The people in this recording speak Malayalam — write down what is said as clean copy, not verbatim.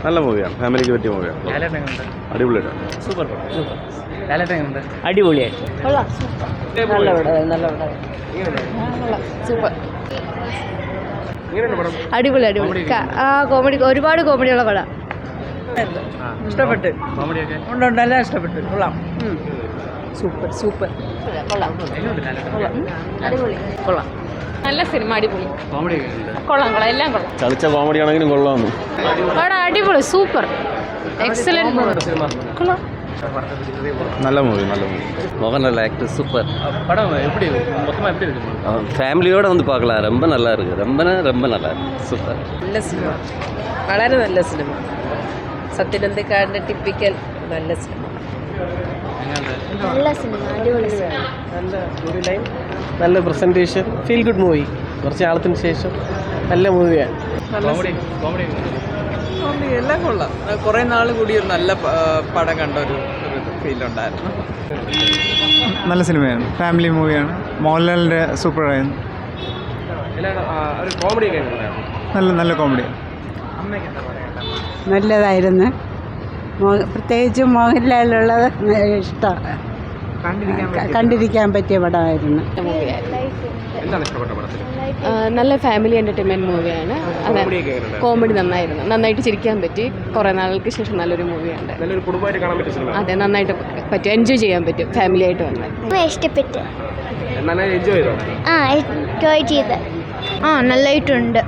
നല്ല മൂവിയാണ്, ഫാമിലിക്ക് പറ്റിയ മൂവിയാണ്. അടിപൊളിയാണ്. സൂപ്പർ അടിപൊളിയായി. സൂപ്പർ അടിപൊളി അടിപൊളി. കോമഡി, ഒരുപാട് കോമഡിയുള്ള പടം. ഇഷ്ടപ്പെട്ടു. ഉണ്ട്, എല്ലാം ഇഷ്ടപ്പെട്ടു. കൊള്ളാം. സൂപ്പർ സൂപ്പർ അടിപൊളി. കൊള്ളാം. നല്ല സിനിമ, അടിപൊളി. കൊള്ളാം കൊള്ളാം, എല്ലാം കൊള്ളാം. കളിച്ച കോമഡി ആണെങ്കിലും കൊള്ളാമെന്ന്. പടം അടിപൊളി, സൂപ്പർ, എക്സലന്റ്. കൊള്ളാം. நல்ல மூவி. Mohanlal actor super. படம் எப்படி மொத்தமாக எப்படி இருக்கு? ஃபேமிலியோடு வந்து பார்க்கலாம். ரொம்ப நல்லா இருக்குது. ரொம்ப நல்லா இருக்குது. சூப்பர். നല്ല സിനിമ, വളരെ നല്ല സിനിമ. സത്യനന്ദിക്കാടിൻ്റെ ടിപ്പിക്കൽ നല്ല സിനിമ. നല്ല സിനിമ, അടിപൊളി സിനിമ. നല്ല ഒരു ലൈൻ, നല്ല പ്രസൻറ്റേഷൻ, ഫീൽ ഗുഡ് മൂവി. കുറച്ച് കാലത്തിന് ശേഷം നല്ല മൂവിയാണ്. എല്ലാം കൊള്ളാം. കുറേ നാൾ കൂടി ഒരു നല്ല പടം കണ്ട ഒരു ഫീലുണ്ടായിരുന്നു. നല്ല സിനിമയാണ്, ഫാമിലി മൂവിയാണ്. മോഹൻലാലിൻ്റെ സൂപ്പറായിരുന്നു. നല്ല കോമഡി. നല്ലതായിരുന്നു. പ്രത്യേകിച്ച് മോഹൻലാലുള്ളത് ഇഷ്ടമാണ്, കണ്ടിരിക്കാൻ പറ്റിയ പടമായിരുന്നു. നല്ല ഫാമിലി എൻ്റർടൈൻമെൻറ്റ് മൂവിയാണ്. അതെ, കോമഡി നന്നായിട്ട് ചിരിക്കാൻ പറ്റി. കുറേ നാളുകൾക്ക് ശേഷം നല്ലൊരു മൂവിയാണ്. അതെ, നന്നായിട്ട് പറ്റും, എൻജോയ് ചെയ്യാൻ പറ്റും ഫാമിലി ആയിട്ട് വന്നാൽ. ഇഷ്ടപ്പെട്ടു. എൻജോയ് ചെയ്ത് നല്ലതായിട്ടുണ്ട്.